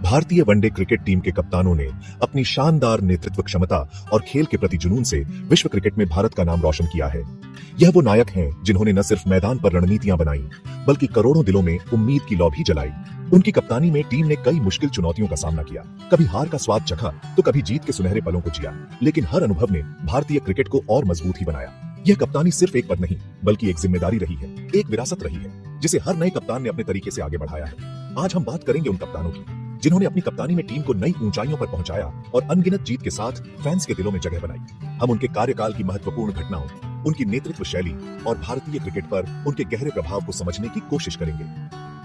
भारतीय one day cricket team के कप्तानों ने अपनी शानदार नेतृत्व क्षमता और खेल के प्रति जुनून से विश्व क्रिकेट में भारत का नाम रोशन किया है। यह वो नायक हैं जिन्होंने न सिर्फ मैदान पर रणनीतियां बनाई, बल्कि करोड़ों दिलों में उम्मीद की लौ भी जलाई। उनकी कप्तानी में टीम ने कई मुश्किल चुनौतियों का सामना किया, कभी हार का स्वाद चखा तो कभी जीत के सुनहरे पलों को जिया, लेकिन हर अनुभव ने भारतीय क्रिकेट को और मजबूत ही बनाया। यह कप्तानी सिर्फ एक पद नहीं, बल्कि एक जिम्मेदारी रही है, एक विरासत रही है, जिसे हर नए कप्तान ने अपने तरीके से आगे बढ़ाया है। आज हम बात करेंगे उन कप्तानों की जिन्होंने अपनी कप्तानी में टीम को नई ऊंचाइयों पर पहुंचाया और अनगिनत जीत के साथ फैंस के दिलों में जगह बनाई। हम उनके कार्यकाल की महत्वपूर्ण घटनाओं, उनकी नेतृत्व शैली और भारतीय क्रिकेट पर उनके गहरे प्रभाव को समझने की कोशिश करेंगे।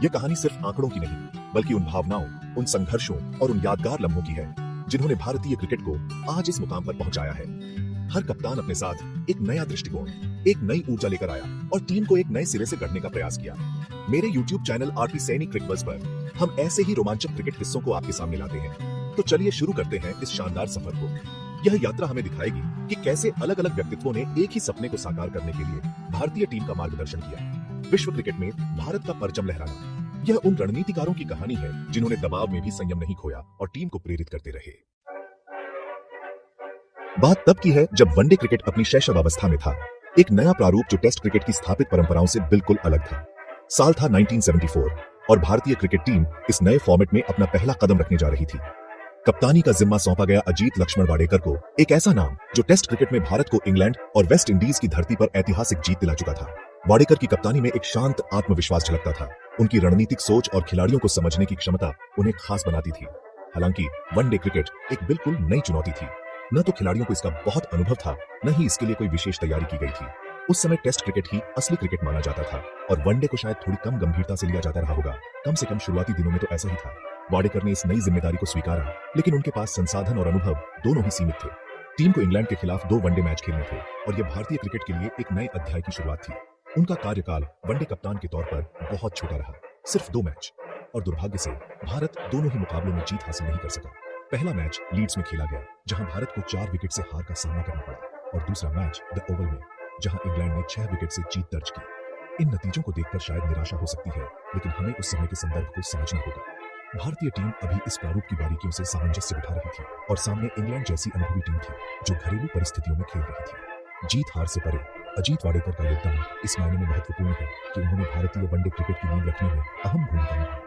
यह कहानी सिर्फ आंकड़ों की नहीं, बल्कि उन भावनाओं, उन संघर्षों और उन यादगार लम्हों की है जिन्होंने भारतीय क्रिकेट को आज इस मुकाम पर पहुंचाया है। हर कप्तान अपने साथ एक नया दृष्टिकोण, एक नई ऊर्जा लेकर आया और टीम को एक नए सिरे से गढ़ने का प्रयास किया। मेरे YouTube channel RP Saini Cricbuzz पर हम ऐसे ही रोमांचक क्रिकेट किस्सों को आपके सामने लाते हैं। तो चलिए शुरू करते हैं इस शानदार सफर को। यह यात्रा हमें दिखाएगी कि कैसे अलग अलग व्यक्तित्वों ने एक ही सपने को साकार करने के लिए भारतीय टीम का मार्गदर्शन किया। विश्व क्रिकेट में भारत का परचम लहराना, यह उन रणनीतिकारों की कहानी है जिन्होंने दबाव में भी संयम नहीं खोया और टीम को प्रेरित करते रहे। बात तब की है जब वनडे क्रिकेट अपनी शैशवावस्था में था, एक नया प्रारूप जो टेस्ट क्रिकेट की स्थापित परंपराओं से बिल्कुल अलग था। साल था 1974 और भारतीय क्रिकेट टीम इस नए फॉर्मेट में अपना पहला कदम रखने जा रही थी। कप्तानी का जिम्मा सौंपा गया अजीत लक्ष्मण वाडेकर को, एक ऐसा नाम जो टेस्ट क्रिकेट में भारत को इंग्लैंड और वेस्ट इंडीज की धरती पर ऐतिहासिक जीत दिला चुका था। वाडेकर की कप्तानी में एक शांत आत्मविश्वास झलकता था। उनकी रणनीतिक सोच और खिलाड़ियों को समझने की क्षमता उन्हें खास बनाती थी। हालांकि वनडे क्रिकेट एक बिल्कुल नई चुनौती थी। न तो खिलाड़ियों को इसका बहुत अनुभव था, न ही इसके लिए कोई विशेष तैयारी की गई थी। उस समय टेस्ट क्रिकेट ही असली क्रिकेट माना जाता था और वनडे को शायद थोड़ी कम गंभीरता से लिया जाता रहा होगा। कम से कम शुरुआती दिनों में तो ऐसा ही था। वाडेकर ने इस नई जिम्मेदारी को स्वीकारा, लेकिन उनके पास संसाधन और अनुभव दोनों ही सीमित थे। टीम को इंग्लैंड के खिलाफ 2 वनडे मैच खेलने थे और यह भारतीय क्रिकेट के लिए एक नए अध्याय की शुरुआत थी। उनका कार्यकाल वनडे कप्तान के तौर पर बहुत छोटा रहा, सिर्फ 2 मैच, और दुर्भाग्य से भारत दोनों ही मुकाबलों में जीत हासिल नहीं कर सका। पहला मैच लीड्स में खेला गया, जहां भारत को 4 विकेट से हार का सामना करना पड़ा, और दूसरा मैच द ओवल में, जहां इंग्लैंड ने 6 विकेट से जीत दर्ज की। इन नतीजों को देखकर शायद निराशा हो सकती है, लेकिन हमें उस समय के संदर्भ को समझना होगा। भारतीय टीम अभी इस प्रारूप की बारीकियों से सामंजस्य बिठा रही थी और सामने इंग्लैंड जैसी अनुभवी टीम थी जो घरेलू परिस्थितियों में खेल रही थी। जीत हार से परे अजीत वाडेकर का योगदान इस मायने में महत्वपूर्ण है कि उन्होंने भारतीय वनडे क्रिकेट की नींव रखने में अहम भूमिका निभाई।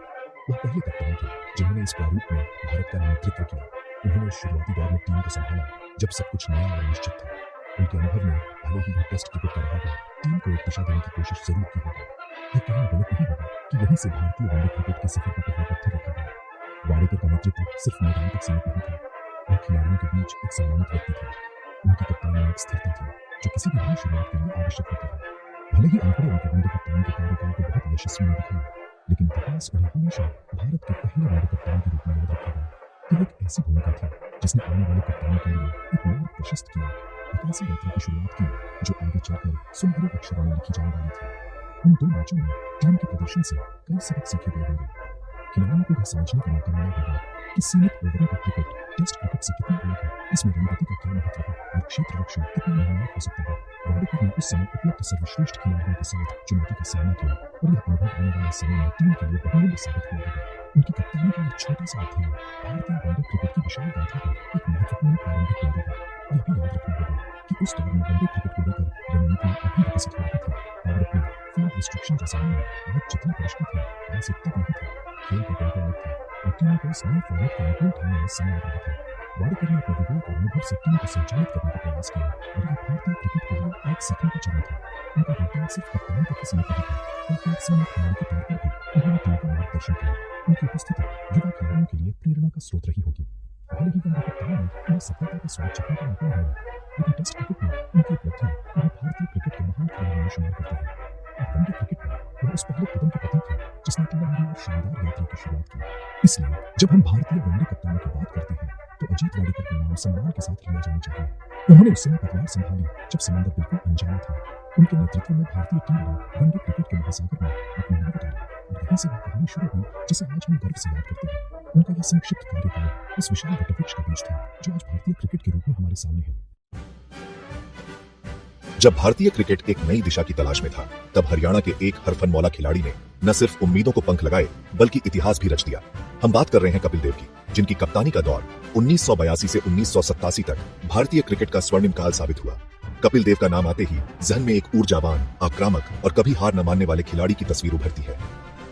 वह पहले कप्तान थे जिन्होंने इस प्रारूप में भारत का नेतृत्व किया। उन्होंने शुरुआती दौर में टीम को संभाला जब सब कुछ नया और अनिश्चित था। उनके अनुभव ने, भले ही वह टेस्ट क्रिकेट का रहा हो, टीम को एक दिशा देने की कोशिश जरूर की होगी। यह कहना गलत नहीं होगा कि यहीं से भारतीय वनडे क्रिकेट के सफर का पहला पत्थर रखा गया। वाडेकर का नेतृत्व सिर्फ मैदान तक सीमित नहीं था, वह खिलाड़ियों के बीच एक सम्मानित व्यक्ति थे। उनकी कप्तानी में एक स्थिरता थी जो किसी भी नई शुरुआत के लिए आवश्यक होती है। भले ही आंकड़े उनके वनडे कप्तानी के कार्यकाल को बहुत यशस्वी नहीं दिखाए, लेकिन इतिहास उन्हें हमेशा भारत के पहले वनडे कप्तान के रूप में याद रखेगा। यह एक ऐसी भूमिका थी जिसने आने वाले कप्तानों के लिए एक मार्ग प्रशस्त किया, एक ऐसी यात्रा की शुरुआत की जो आगे चलकर सुनहरे अक्षरों में लिखी जाने वाली थी। उन 2 मैचों में टीम के प्रदर्शन से कई सबक सीखे गए होंगे। खिलाड़ियों को यह समझने का मौका मिला होगा कि सीमित ओवरों का क्रिकेट टेस्ट क्रिकेट से कितना अलग है, इसमें रणनीति का क्या महत्व है और क्षेत्र रक्षण कितना निर्णायक हो सकता है। वाडेकर ने उस समय उपलब्ध सर्वश्रेष्ठ खिलाड़ियों के साथ चुनौती का सामना किया और यह अनुभव आने वाले समय में टीम के लिए बहुमूल्य साबित हुआ होगा। उनकी कप्तानी का एक छोटा सा अध्ययन भारतीय वनडे क्रिकेट की विशाल गाथा का एक महत्वपूर्ण प्रारंभिक बिंदु है। यह भी याद रखना होगा कि उस दौर में वनडे क्रिकेट को लेकर रणनीति अभी विकसित हो रही थी। पावर प्ले, फील्ड रिस्ट्रिक्शन जैसे नियम आज जितने परिष्कृत थे वैसे तब नहीं थे। खेल का टेम्पो अलग था और टीम को इस नए फॉर्मेट का अनुकूल ढालने में समय लग रहा था। वाडेकर ने अपने विवेक और अनुभव से टीम को संचालित करने का प्रयास किया और यह भारतीय क्रिकेट के लिए एक सीखने का चरण था। उनका योगदान सिर्फ कप्तान तक ही सीमित नहीं था, बल्कि एक सीनियर खिलाड़ी के तौर पर भी उन्होंने टीम का मार्गदर्शन किया। उनकी उपस्थिति युवा खिलाड़ियों के लिए प्रेरणा का स्रोत रही होगी। भले ही वनडे कप्तान ने उन्हें सफलता का स्वाद चखने का मौका मिला, लेकिन टेस्ट क्रिकेट में उनकी उपलब्धियां उन्हें भारतीय क्रिकेट के महान खिलाड़ियों में शुमार करती है। और वनडे क्रिकेट में वह उस पहले कदम के प्रतीक है जिसने टीम और शानदार यात्रा की शुरुआत की। इसलिए जब हम भारतीय वनडे कप्तानों की बात करते हैं तो अजीत वाडेकर का नाम सम्मान के साथ लिया जाना चाहिए। उन्होंने उस समय पदभार संभाली जब समंदर बिल्कुल अनजाना था। उनके नेतृत्व में भारतीय टीम ने वनडे क्रिकेट के महासागर में अपनी नाव उतारी और यहीं से वह कहानी शुरू हुई जिसे आज हम गर्व से याद करते हैं। उनका यह संक्षिप्त कार्यकाल उस विशाल वटवृक्ष का बीज था जो आज भारतीय क्रिकेट के रूप में हमारे सामने है। जब भारतीय क्रिकेट एक नई दिशा की तलाश में था, तब हरियाणा के एक हरफनमौला खिलाड़ी ने न सिर्फ उम्मीदों को पंख लगाए बल्कि इतिहास भी रच दिया। हम बात कर रहे हैं कपिल देव की, जिनकी कप्तानी का दौर 1982 से 1987 तक भारतीय क्रिकेट का स्वर्णिम काल साबित हुआ। कपिल देव का नाम आते ही जहन में एक ऊर्जावान, आक्रामक और कभी हार न मानने वाले खिलाड़ी की तस्वीर उभरती है।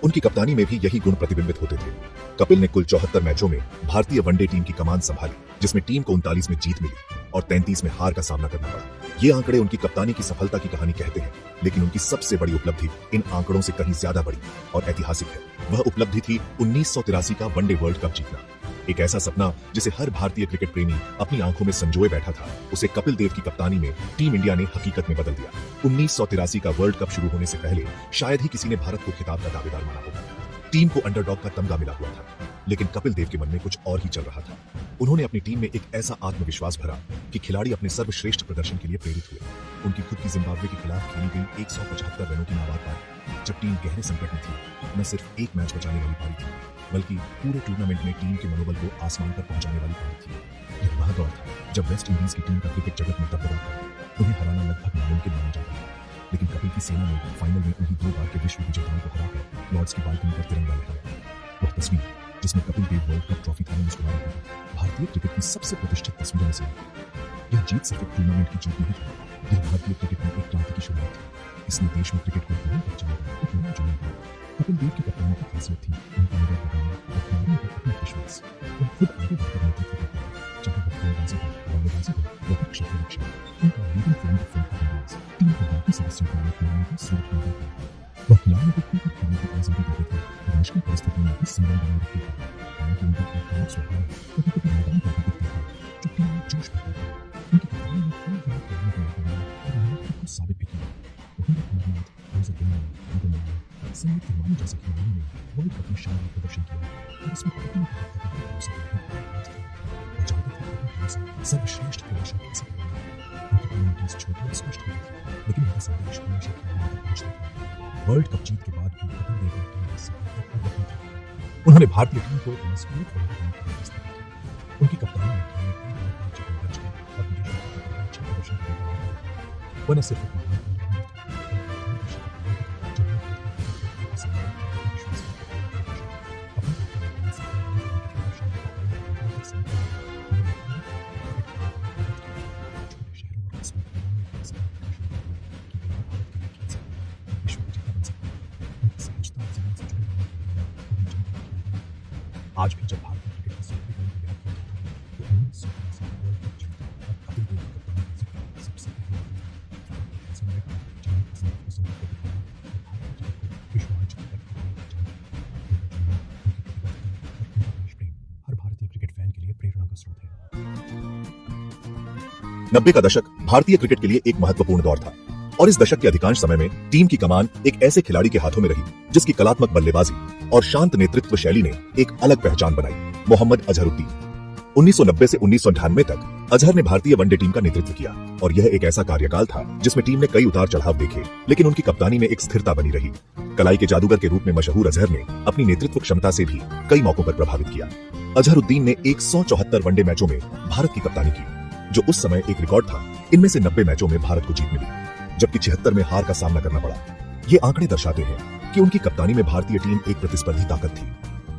उनकी कप्तानी में भी यही गुण प्रतिबिंबित होते थे। कपिल ने कुल 74 मैचों में भारतीय वनडे टीम की कमान संभाली, जिसमें टीम को 39 में जीत मिली और 33 में हार का सामना करना पड़ा। ये आंकड़े उनकी कप्तानी की सफलता की कहानी कहते हैं, लेकिन उनकी सबसे बड़ी उपलब्धि इन आंकड़ों से कहीं ज्यादा बड़ी और ऐतिहासिक है। वह उपलब्धि थी 1983 का वनडे वर्ल्ड कप जीतना। एक ऐसा सपना जिसे हर भारतीय क्रिकेट प्रेमी अपनी आंखों में संजोए बैठा था, उसे कपिल देव की कप्तानी में टीम इंडिया ने हकीकत में बदल दिया। 1983 का वर्ल्ड कप शुरू होने से पहले शायद ही किसी ने भारत को खिताब का दावेदार माना होगा। टीम को अंडरडॉग का तमगा मिला हुआ था, लेकिन कपिल देव के मन में कुछ और ही चल रहा था। उन्होंने अपनी टीम में एक ऐसा आत्मविश्वास भरा कि खिलाड़ी अपने सर्वश्रेष्ठ प्रदर्शन के लिए प्रेरित हुए। उनकी खुद की जिम्बाब्वे के खिलाफ खेली गई 175 रनों की नाबाद पारी, जब टीम गहरे संकट में थी, न सिर्फ एक मैच बचाने वाली पारी थी, बल्कि पूरे टूर्नामेंट में टीम के मनोबल को आसमान पर पहुंचाने वाली पारी थी। यह वह दौर था जब वेस्ट इंडीज की टीम का क्रिकेट जगत में दबदबा था। उन्हें हराना लगभग नामुमकिन माना जाता था, लेकिन कपिल की सेना ने फाइनल में उन्हीं 2 बार के विश्व विजेताओं को हराकर लॉर्ड्स की बालकनी पर तिरंगा लहराया। वह तस्वीर, जिसमें Kapil Dev world cup trophy थाने मुस्कुरा रहे थे, भारतीय क्रिकेट की सबसे प्रतिष्ठित तस्वीरों में से एक। यह जीत सिर्फ एक टूर्नामेंट की जीत नहीं थी, यह भारतीय क्रिकेट में एक क्रांति की शुरुआत थी। इसने देश में क्रिकेट को एक नई पहचान दी, एक नया जुनून दिया। कपिल देव की कप्तानी की खासियत थी उनका निडर रवैया और खिलाड़ियों का आत्मविश्वास। वह खुद आगे बढ़कर नेतृत्व करते थे, चाहे वह गेंदबाजी हो, बल्लेबाजी हो या फिर क्षेत्ररक्षण। उनका लीडिंग फ्रॉम द फ्रंट का अंदाज टीम के बाकी सदस्यों को खिलाने का स्रोत बन गया था। वह खिलाड़ियों को खुलकर खेलने की आजादी देते थे और मुश्किल परिस्थितियों में भी संयम बनाए रखते थे। हालांकि उनका आक्रामक स्वभाव कभी कभी मैदान पर भी दिखता था, जो टीम में जोश भरता था। उनकी कप्तानी में कई बार खिलाड़ियों को मौका मिला और उन्होंने खुद को साबित भी किया। महेंद्र कुमार यादव, हमजा गुरबानी, मदन लाल, संदीप तिवारी जैसे खिलाड़ियों ने वर्ल्ड कप में शानदार प्रदर्शन किया और इसमें कपिल ने कहा था कि भरोसा नहीं था। वो चाहते थे कि टीम से सर्वश्रेष्ठ प्रदर्शन कैसे करेंगे। उनकी प्रायोरिटीज छोटी और स्पष्ट होती थी, लेकिन उनका संदेश हमेशा खिलाड़ियों तक पहुंचता था। वर्ल्ड कप जीत के बाद भी कपिल देव ने टीम की सफलतापूर्वक नेतृत्व किया। उन्होंने भारतीय टीम को मजबूत बनाने की व्यवस्था की। उनकी कप्तानी में टीम ने कई बार मैच जीतने दर्ज किए और विदेशों की टीम में अच्छा प्रदर्शन करने का मौका मिला। वह न सिर्फ एक महान खिलाड़ी थे, बल्कि देश के खिलाड़ी थे, जिन्होंने भारतीय क्रिकेट को सम्मान और आत्मविश्वास का प्रदर्शन किया। अपने मैदान से खेलने के उनके प्रदर्शन ने कप्तानी को अंतिम तक समझ लिया। उन्होंने क्रिकेट को आगे बढ़ाया, छोटे शहरों और कस्बों के मैदानों में ऐसा दिखाना शुरू कर दिया कि बिना भारत के लिए खेल सकते हैं और विश्व विजेता बन सकते हैं। उनकी सहजता और जमीन से जुड़े रहने के लिए उन्हें जल्दी किया गया। आज भी जब भारतीय क्रिकेट की सफलताओं को याद किया जाता है, तो 1983 का वर्ल्ड कप जीतना और कपिल देव की कप्तानी का जिक्र सबसे पहले आता है। ऐसा नायक जिन्होंने असंभव को संभव कर दिखाया और भारतीय क्रिकेट को विश्व मंच पर रखने की पहचान दी। उनका जुनून, उनकी प्रतिबद्धता और उनका देश प्रेम हर भारतीय क्रिकेट फैन के लिए प्रेरणा का स्रोत है। 90 का दशक भारतीय क्रिकेट के लिए एक महत्वपूर्ण दौर था और इस दशक के अधिकांश समय में टीम की कमान एक ऐसे खिलाड़ी के हाथों में रही जिसकी कलात्मक बल्लेबाजी और शांत नेतृत्व शैली ने एक अलग पहचान बनाई, मोहम्मद अजहरुद्दीन। 1990 से 1998 तक अजहर ने भारतीय वनडे टीम का नेतृत्व किया और यह एक ऐसा कार्यकाल था जिसमें टीम ने कई उतार चढ़ाव देखे, लेकिन उनकी कप्तानी में एक स्थिरता बनी रही। कलाई के जादूगर के रूप में मशहूर अजहर ने अपनी नेतृत्व क्षमता से भी कई मौकों पर प्रभावित किया। अजहरुद्दीन ने 174 वनडे मैचों में भारत की कप्तानी की, जो उस समय एक रिकॉर्ड था। इनमें से 90 मैचों में भारत को जीत मिली, जबकि 76 में हार का सामना करना पड़ा। ये आंकड़े दर्शाते हैं कि उनकी कप्तानी में भारतीय टीम एक प्रतिस्पर्धी ताकत थी।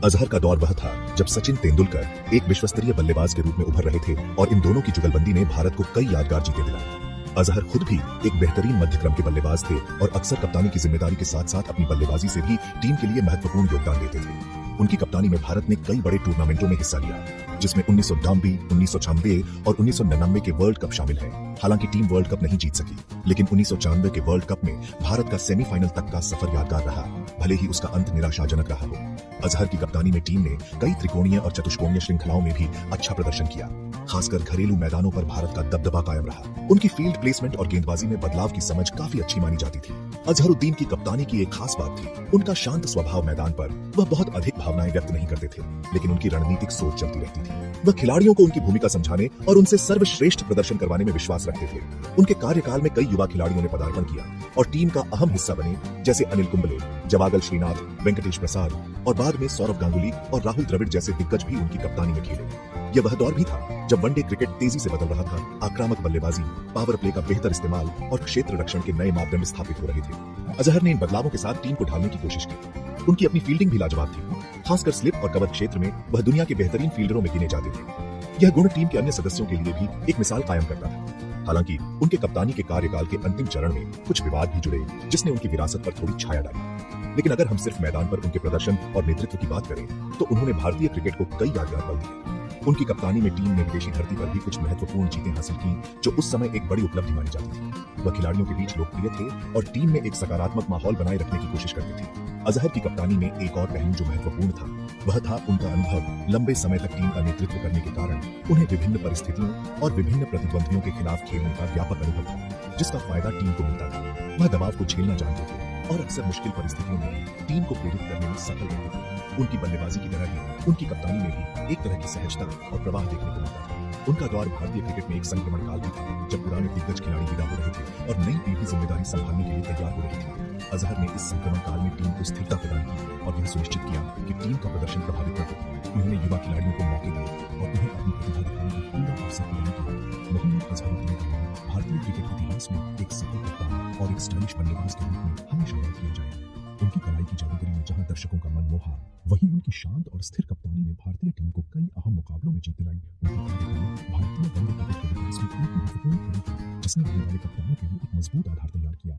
अजहर का दौर वह था जब सचिन तेंदुलकर एक विश्वस्तरीय बल्लेबाज के रूप में उभर रहे थे और इन दोनों की जुगलबंदी ने भारत को कई यादगार जीतें दिलाई। अजहर खुद भी एक बेहतरीन मध्यक्रम के बल्लेबाज थे और अक्सर कप्तानी की जिम्मेदारी के साथ साथ अपनी बल्लेबाजी से भी टीम के लिए महत्वपूर्ण योगदान देते थे। उनकी कप्तानी में भारत ने कई बड़े टूर्नामेंटों में हिस्सा लिया, जिसमें 1992, 1996 और 1999 के वर्ल्ड कप शामिल हैं। हालांकि टीम वर्ल्ड कप नहीं जीत सकी, लेकिन 1994 के वर्ल्ड कप में भारत का सेमीफाइनल तक का सफर यादगार रहा, भले ही उसका अंत निराशाजनक रहा हो। अजहर की कप्तानी में टीम ने कई त्रिकोणीय और चतुष्कोणीय श्रृंखलाओं में भी अच्छा प्रदर्शन किया। खासकर घरेलू मैदानों पर भारत का दबदबा कायम रहा। उनकी फील्ड प्लेसमेंट और गेंदबाजी में बदलाव की समझ काफी अच्छी मानी जाती थी। अजहरुद्दीन की कप्तानी की एक खास बात थी उनका शांत स्वभाव। मैदान पर वह बहुत अधिक भावनाएं व्यक्त नहीं करते थे, लेकिन उनकी रणनीतिक सोच चलती रहती थी। वह खिलाड़ियों को उनकी भूमिका समझाने और उनसे सर्वश्रेष्ठ प्रदर्शन करवाने में विश्वास रखते थे। उनके कार्यकाल में कई युवा खिलाड़ियों ने पदार्पण किया और टीम का अहम हिस्सा बने, जैसे अनिल कुंबले, जवागल श्रीनाथ, वेंकटेश प्रसाद और बाद में सौरव गांगुली और राहुल द्रविड़ जैसे दिग्गज भी उनकी कप्तानी में खेले। यह वह दौर भी था जब वनडे क्रिकेट तेजी से बदल रहा था, आक्रामक बल्लेबाजी, पावर प्ले का बेहतर इस्तेमाल और क्षेत्र रक्षण के नए मापदंड स्थापित हो रहे थे। अजहर ने इन बदलावों के साथ टीम को ढालने की कोशिश की। उनकी अपनी फील्डिंग भी लाजवाब थी, खासकर स्लिप और कवर क्षेत्र में वह दुनिया के बेहतरीन फील्डरों में गिने जाते थे। यह गुण टीम के अन्य सदस्यों के लिए भी एक मिसाल कायम करता था। हालांकि उनके कप्तानी के कार्यकाल के अंतिम चरण में कुछ विवाद भी जुड़े, जिसने उनकी विरासत पर थोड़ी छाया डाली। लेकिन अगर हम सिर्फ मैदान पर उनके प्रदर्शन और नेतृत्व की बात करें, तो उन्होंने भारतीय क्रिकेट को कई यादगार पल दिए। उनकी कप्तानी में टीम ने विदेशी धरती पर भी कुछ महत्वपूर्ण जीतें हासिल की, जो उस समय एक बड़ी उपलब्धि मानी जाती थी। वह खिलाड़ियों के बीच लोकप्रिय थे और टीम में एक सकारात्मक माहौल बनाए रखने की कोशिश करते थे। अजहर की कप्तानी में एक और पहलू जो महत्वपूर्ण था, वह था उनका अनुभव। लंबे समय तक टीम का नेतृत्व करने के कारण उन्हें विभिन्न परिस्थितियों और विभिन्न प्रतिद्वंदियों के खिलाफ खेलने का व्यापक अनुभव था, जिसका फायदा टीम को मिलता था। वह दबाव को झेलना जानते थे और अक्सर मुश्किल परिस्थितियों में टीम को प्रेरित करने में सफल रहते थे। उनकी बल्लेबाजी की तरह ही उनकी कप्तानी में भी एक तरह की सहजता और प्रवाह देखने को मिलता था। उनका दौर भारतीय क्रिकेट में एक संक्रमण काल भी था, जब पुराने दिग्गज खिलाड़ी विदा हो रहे थे और नई पीढ़ी जिम्मेदारी संभालने के लिए तैयार हो रही थी। अजहर ने इस संक्रमण काल में टीम को स्थिरता प्रदान की और यह सुनिश्चित किया कि टीम का प्रदर्शन प्रभावित न हो। उन्होंने युवा खिलाड़ियों को मौके दिए और उन्हें अपनी प्रतिभा दिखाने का पूरा अवसर प्रदान किया। मोहम्मद अजहरुद्दीन का नाम भारतीय क्रिकेट इतिहास में एक सफल कप्तान और एक स्टाइलिश बल्लेबाज के रूप में हमेशा याद किया जाएगा। उनकी कलाई की जादूगरी में जहां दर्शकों का मन मोहा, वहीं उनकी शांत और स्थिर कप्तानी ने भारतीय टीम को कई अहम मुकाबलों में जीत दिलाई। उनकी कप्तानी भारतीय वनडे क्रिकेट के विकास में एक महत्वपूर्ण कड़ी थी, जिसने आने वाले कप्तानों के लिए एक मजबूत आधार तैयार किया।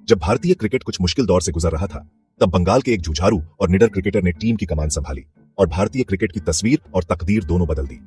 जब भारतीय क्रिकेट कुछ मुश्किल दौर से गुजर रहा था, तब बंगाल के एक जुझारू और निडर क्रिकेटर ने टीम की कमान संभाली और भारतीय क्रिकेट की तस्वीर और तकदीर दोनों बदल दी।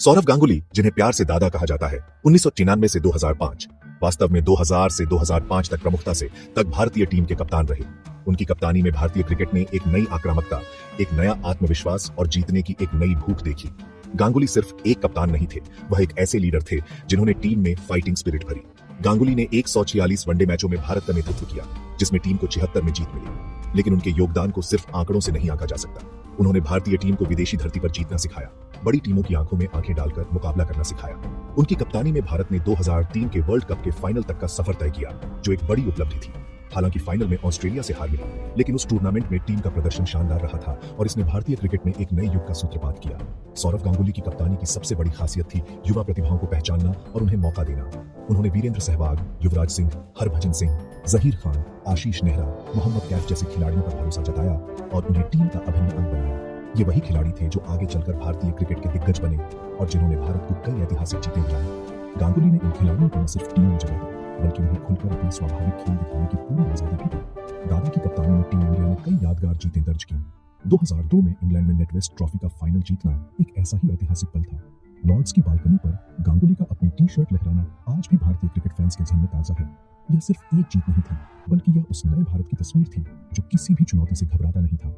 सौरव गांगुली, जिन्हें प्यार से दादा कहा जाता है, 1999 से 2005, वास्तव में 2000 से 2005 तक प्रमुखता से तक भारतीय टीम के कप्तान रहे। उनकी कप्तानी में भारतीय क्रिकेट ने एक नई आक्रामकता, एक नया आत्मविश्वास और जीतने की एक नई भूख देखी। गांगुली सिर्फ एक कप्तान नहीं थे, वह एक ऐसे लीडर थे जिन्होंने टीम में फाइटिंग स्पिरिट भरी। गांगुली ने 146 वनडे मैचों में भारत का नेतृत्व किया, जिसमें टीम को 76 में जीत मिली। लेकिन उनके योगदान को सिर्फ आंकड़ों से नहीं आंका जा सकता। उन्होंने भारतीय टीम को विदेशी धरती पर जीतना सिखाया, बड़ी टीमों की आंखों में आंखें डालकर मुकाबला करना सिखाया। उनकी कप्तानी में भारत ने 2003 के वर्ल्ड कप के फाइनल तक का सफर तय किया, जो एक बड़ी उपलब्धि थी। हालांकि फाइनल में ऑस्ट्रेलिया से हार मिली, लेकिन उस टूर्नामेंट में टीम का प्रदर्शन शानदार रहा था और इसने भारतीय क्रिकेट में एक नए युग का सूत्रपात किया। सौरव गांगुली की कप्तानी की सबसे बड़ी खासियत थी युवा प्रतिभाओं को पहचानना और उन्हें मौका देना। उन्होंने वीरेंद्र सहवाग, युवराज सिंह, हरभजन सिंह, जहीर खान, आशीष नेहरा, मोहम्मद कैफ जैसे खिलाड़ियों पर भरोसा जताया और उन्हें टीम का अभिन्न अंग बनाया। ये वही खिलाड़ी थे जो आगे चलकर भारतीय क्रिकेट के दिग्गज बने और जिन्होंने भारत को कई ऐतिहासिक जीतें दिलाई। गांगुली ने इन खिलाड़ियों को न सिर्फ टीम में जगह दी, बल्कि उन्हें खुलकर अपना स्वाभाविक खेल दिखाने की पूरी आजादी भी दी। दादा की कप्तानी में टीम इंडिया ने कई यादगार जीतें दर्ज की। 2002 में इंग्लैंड में नेटवेस्ट ट्रॉफी का फाइनल जीतना एक ऐसा ही ऐतिहासिक पल था। लॉर्ड्स की बालकनी पर गांगुली का अपनी टी शर्ट लहराना आज भी भारतीय क्रिकेट फैंस के जहन में ताजा है। यह सिर्फ एक जीत नहीं थी, बल्कि यह उस नए भारत की तस्वीर थी जो किसी भी चुनौती से घबराता नहीं था।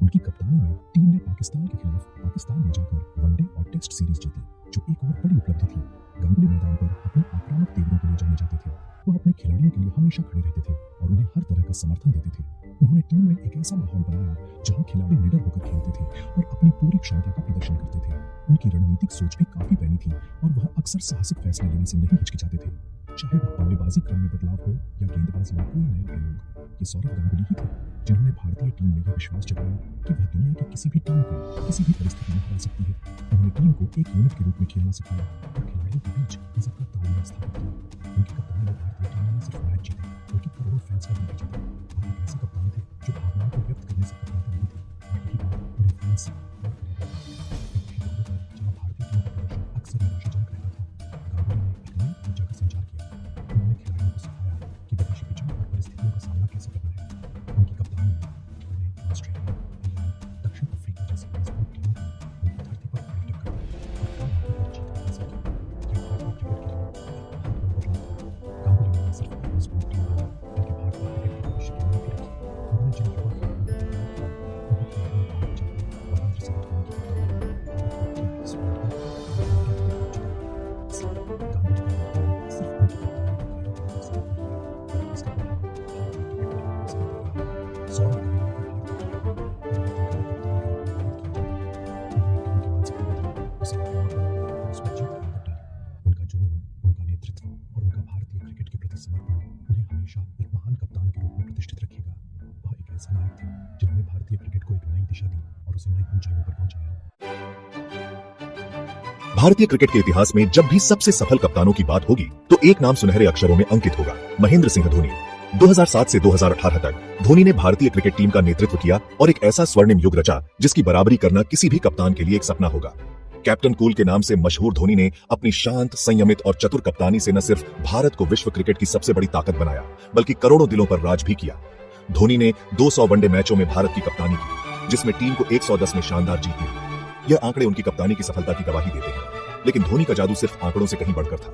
उनकी कप्तानी में टीम ने पाकिस्तान के खिलाफ पाकिस्तान में जाकर वनडे और टेस्ट सीरीज जीती, जो एक और बड़ी उपलब्धि थी। गांगुली मैदान पर अपने आक्रामक तेवरों के लिए जाने जाते थे। वह अपने खिलाड़ियों के लिए हमेशा खड़े रहते थे और उन्हें हर तरह का समर्थन देते थे। उन्होंने टीम में एक ऐसा माहौल बनाया जहां खिलाड़ी निडर होकर खेलते थे और अपनी पूरी क्षमता का प्रदर्शन करते थे। उनकी रणनीतिक सोच भी काफी पैनी थी और वह अक्सर साहसिक फैसले लेने से नहीं हिचकिचाते थे, चाहे वह बल्लेबाजी क्रम में बदलाव हो या गेंदबाजी में कोई नया प्रयोग। ये सौरव गांगुली ही थे जिन्होंने भारतीय टीम में यह विश्वास जगाया कि वह दुनिया की किसी भी टीम को किसी भी परिस्थिति में हरा सकती है। उन्होंने टीम को एक यूनिट के रूप में खेलना सिखाया और खिलाड़ियों के बीच इज्जत का तालमेल स्थापित किया। उनकी कप्तानी में भारतीय टीम ने सिर्फ मैच जीते, बल्कि करोड़ों फैंस का दिल भी जीता। और एक ऐसे कप्तान थे जो भावनाओं को व्यक्त करने से कतराते नहीं थे और यही बात उन्हें फैंस से प्यार करने लगा। एक दौर था जहां भारतीय टीम का प्रदर्शन अक्सर निराशाजनक रहता था। गांगुली ने एक नई ऊर्जा का संचार किया। उन्होंने खिलाड़ियों को सिखाया कि विदेशी पिचों और परिस्थितियों का सामना कैसे करना है। उनकी कप्तानी में टीम ने ऑस्ट्रेलिया, इंग्लैंड, दक्षिण अफ्रीका जैसी मजबूत टीमों को उनकी धरती पर खड़ी टक्कर दी और कई मौकों पर जीत हासिल की। यह भारतीय क्रिकेट के लिए एक बहुत बड़ा बदलाव था। गांगुली ने सिर्फ एक मजबूत टीम बनाई, बल्कि भारतीय क्रिकेट के भविष्य की नींव भी रखी। उन्होंने जिन युवा खिलाड़ियों को तैयार किया, उन्हें खिलाड़ियों को बाहर जाकर महेंद्र सिंह धोनी की कप्तानी में भारत को टीम की स्पीड दी और वनडे के लिए पहुंच गई। इसलिए गांगुली का योगदान सिर्फ उनकी कप्तानी के कार्यकाल तक सीमित नहीं रहा, बल्कि इसका प्रभाव भारतीय क्रिकेट के लंबे समय तक रहा। सौरव गांगुली को भारतीय क्रिकेट में परिवर्तनकारी कप्तान के रूप में याद किया जाता है। उन्होंने टीम की मानसिकता बदली, उसे आक्रामक बनाया और उसमें जीत की ताकत डाली। उनका जुनून, उनका नेतृत्व और उनका भारतीय क्रिकेट के प्रति समर्पण उन्हें हमेशा एक महान कप्तान के रूप में प्रतिष्ठित रखेगा। वह एक ऐसा नायक थे जिन्होंने भारतीय क्रिकेट को एक नई दिशा दी और उसे नई ऊंचाइयों पर पहुंचाया। भारतीय क्रिकेट के इतिहास में जब भी सबसे सफल कप्तानों की बात होगी तो एक नाम सुनहरे अक्षरों में अंकित होगा, महेंद्र सिंह धोनी। 2007 से 2018 तक धोनी ने भारतीय क्रिकेट टीम का नेतृत्व किया और एक ऐसा स्वर्णिम युग रचा जिसकी बराबरी करना किसी भी कप्तान के लिए एक सपना होगा। कैप्टन कूल के नाम से मशहूर धोनी ने अपनी शांत, संयमित और चतुर कप्तानी से न सिर्फ भारत को विश्व क्रिकेट की सबसे बड़ी ताकत बनाया, बल्कि करोड़ों दिलों पर राज भी किया। धोनी ने 200 वनडे मैचों में भारत की कप्तानी की, जिसमें टीम को 110 में शानदार जीत मिली। यह आंकड़े उनकी कप्तानी की सफलता की गवाही देते हैं, लेकिन धोनी का जादू सिर्फ आंकड़ों से कहीं बढ़कर था।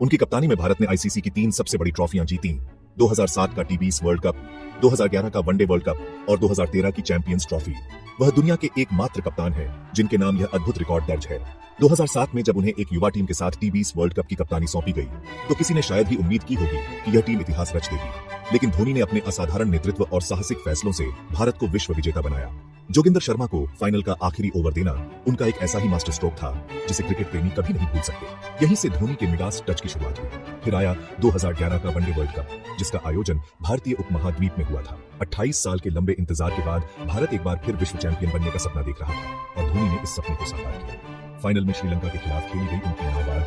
उनकी कप्तानी में भारत ने आईसीसी की 3 सबसे बड़ी ट्रॉफियां जीती, 2007 का टी20 वर्ल्ड कप, 2011 का वनडे वर्ल्ड कप और 2013 की चैंपियंस ट्रॉफी। वह दुनिया के एकमात्र कप्तान हैं जिनके नाम यह अद्भुत रिकॉर्ड दर्ज है। 2007 में जब उन्हें एक युवा टीम के साथ टी20 वर्ल्ड कप की कप्तानी सौंपी गई तो किसी ने शायद ही उम्मीद की होगी कि यह टीम इतिहास रच देगी, लेकिन धोनी ने अपने असाधारण नेतृत्व और साहसिक फैसलों से भारत को विश्व विजेता बनाया। जोगिंदर शर्मा को फाइनल का आखिरी ओवर देना उनका एक ऐसा ही मास्टर स्ट्रोक था जिसे क्रिकेट प्रेमी कभी नहीं भूल सकते। यहीं से धोनी के मिडास टच की शुरुआत हुई। फिर आया 2011 का वनडे वर्ल्ड कप, जिसका आयोजन भारतीय उपमहाद्वीप में हुआ था। 28 साल के लंबे इंतजार के बाद भारत एक बार फिर विश्व चैंपियन बनने का सपना देख रहा था और धोनी ने इस सपने को साकार किया। फाइनल में श्रीलंका के खिलाफ खेली गई उनकी नाबाद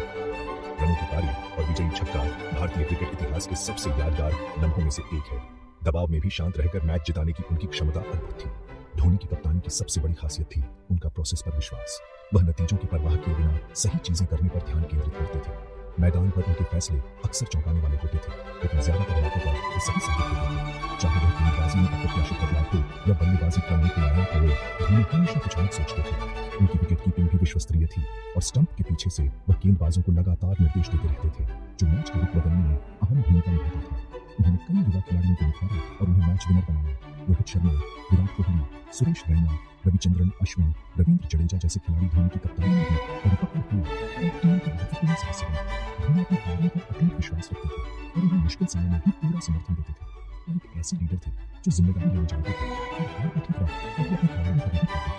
रनों की पारी और विजयी छक्का भारतीय क्रिकेट इतिहास के सबसे यादगार लम्हों में से एक है। दबाव में भी शांत रहकर मैच जिताने की उनकी क्षमता अद्भुत थी। धोनी की कप्तानी की सबसे बड़ी खासियत थी उनका प्रोसेस पर विश्वास। वह नतीजों की परवाह किए बिना सही चीजें करने पर ध्यान केंद्रित करते थे। मैदान पर उनके फैसले अक्सर चौंकाने वाले होते थे, लेकिन ज्यादातर मौकों पर वे सही साबित होते थे। चाहे वह गेंदबाजी में अप्रत्याशित बदलाव हो या बल्लेबाजी क्रम में नया हो, धोनी हमेशा कुछ अलग सोचते थे। उनकी विकेट कीपिंग भी विश्वस्तरीय थी और स्टंप के पीछे से वह गेंदबाजों को लगातार निर्देश देते रहते थे, जो मैच के रुख बदलने में अहम भूमिका निभाता था। उन्होंने कई युवा खिलाड़ियों को निखारा और उन्हें मैच विनर बनाया। रोहित शर्मा, विराट कोहली, सुरेश रैना, रविचंद्रन अश्विन, रविंद्र जडेजा जैसे खिलाड़ी धोनी की कप्तानी में परिपक्व हुए और टीम का महत्वपूर्ण सदस्य बने। धोनी अपने खिलाड़ियों पर अटूट विश्वास रखते थे और उन्हें मुश्किल समय में भी पूरा समर्थन देते थे। और एक ऐसे लीडर थे जो जिम्मेदारी लेना चाहते थे और हार का ठीक रहा और अपने खिलाड़ियों को नहीं करते थे।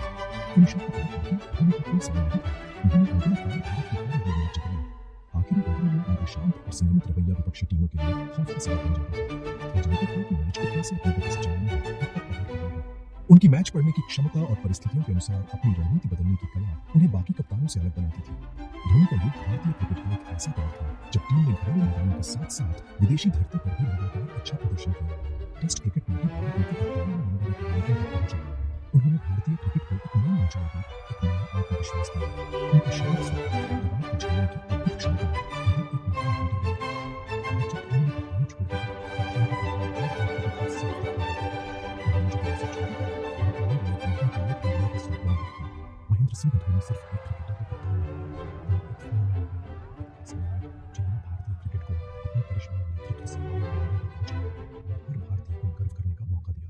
फिनिशर की तरफ धोनी का कोई समय नहीं था। उन्होंने अंतिम पारी भारत के हारे हुए मैच जिताए। आखिरी ओवर में उनका शांत और संयमित रवैया विपक्षी टीमों के लिए खौफ का सबब बन जाता था। जानते थे कि मैच को कैसे अपने गति से चलाना है। उनकी मैच पढ़ने की क्षमता और परिस्थितियों के अनुसार अपनी रणनीति बदलने की कला उन्हें बाकी कप्तानों से अलग बनाती थी। धोनी का युग भारतीय क्रिकेट का एक ऐसा दौर था जब टीम ने घरेलू मैदानों के साथ साथ विदेशी धरती पर भी लगातार अच्छा प्रदर्शन किया। टेस्ट क्रिकेट में भी भारत उनकी कप्तानी में नंबर 1 रैंकिंग तक पहुंचा। उन्होंने भारतीय क्रिकेट को एक नई ऊंचाई दी, एक नया आत्मविश्वास दिया। उनकी शांत स्वभाव और दबाव को झेलने की अद्भुत क्षमता उन्हें एक महान लीडर बनाई। आज जब उन्होंने कप्तानी छोड़ दी तो उनका परिवार साफ दिखता था। महेंद्र सिंह धोनी सिर्फ एक क्रिकेटर के कप्तान नहीं, वो एक फिल्म जिन्होंने भारतीय क्रिकेट को अपने करिश्मा और नेतृत्व से नए पैमाने पर पहुंचाया और हर भारतीय को गर्व करने का मौका दिया।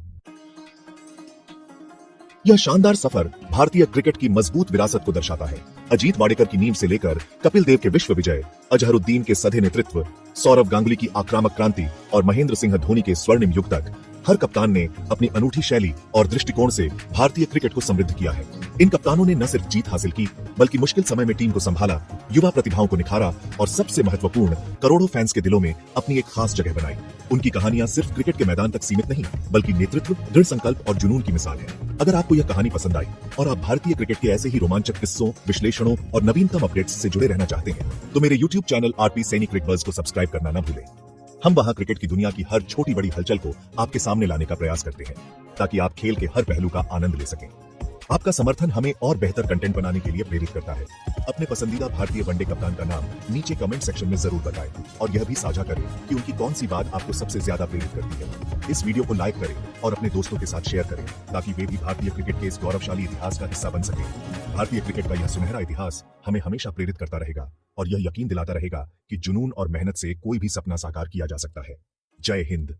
यह शानदार सफर भारतीय क्रिकेट की मजबूत विरासत को दर्शाता है। अजीत वाडेकर की नींव से लेकर कपिल देव के विश्व विजय, अजहरुद्दीन के सधे नेतृत्व, सौरव गांगुली की आक्रामक क्रांति और महेंद्र सिंह धोनी के स्वर्णिम युग तक हर कप्तान ने अपनी अनूठी शैली और दृष्टिकोण से भारतीय क्रिकेट को समृद्ध किया है। इन कप्तानों ने न सिर्फ जीत हासिल की, बल्कि मुश्किल समय में टीम को संभाला, युवा प्रतिभाओं को निखारा और सबसे महत्वपूर्ण, करोड़ों फैंस के दिलों में अपनी एक खास जगह बनाई। उनकी कहानियां सिर्फ क्रिकेट के मैदान तक सीमित नहीं, बल्कि नेतृत्व, दृढ़ संकल्प और जुनून की मिसाल है। अगर आपको यह कहानी पसंद आई और आप भारतीय क्रिकेट के ऐसे ही रोमांचक किस्सों, विश्लेषणों और नवीनतम अपडेट्स से जुड़े रहना चाहते हैं, तो मेरे YouTube channel RP Saini Cricbuzz को सब्सक्राइब करना न भूलें। हम वहां क्रिकेट की दुनिया की हर छोटी बड़ी हलचल को आपके सामने लाने का प्रयास करते हैं, ताकि आप खेल के हर पहलू का आनंद ले सकें। आपका समर्थन हमें और बेहतर कंटेंट बनाने के लिए प्रेरित करता है। अपने पसंदीदा भारतीय वनडे कप्तान का नाम नीचे कमेंट सेक्शन में जरूर बताएं और यह भी साझा करें कि उनकी कौन सी बात आपको सबसे ज्यादा प्रेरित करती है। इस वीडियो को लाइक करें और अपने दोस्तों के साथ शेयर करें, ताकि वे भी भारतीय क्रिकेट के इस गौरवशाली इतिहास का हिस्सा बन सकें। भारतीय क्रिकेट का यह सुनहरा इतिहास हमें हमेशा प्रेरित करता रहेगा और यह यकीन दिलाता रहेगा कि जुनून और मेहनत से कोई भी सपना साकार किया जा सकता है। जय हिंद।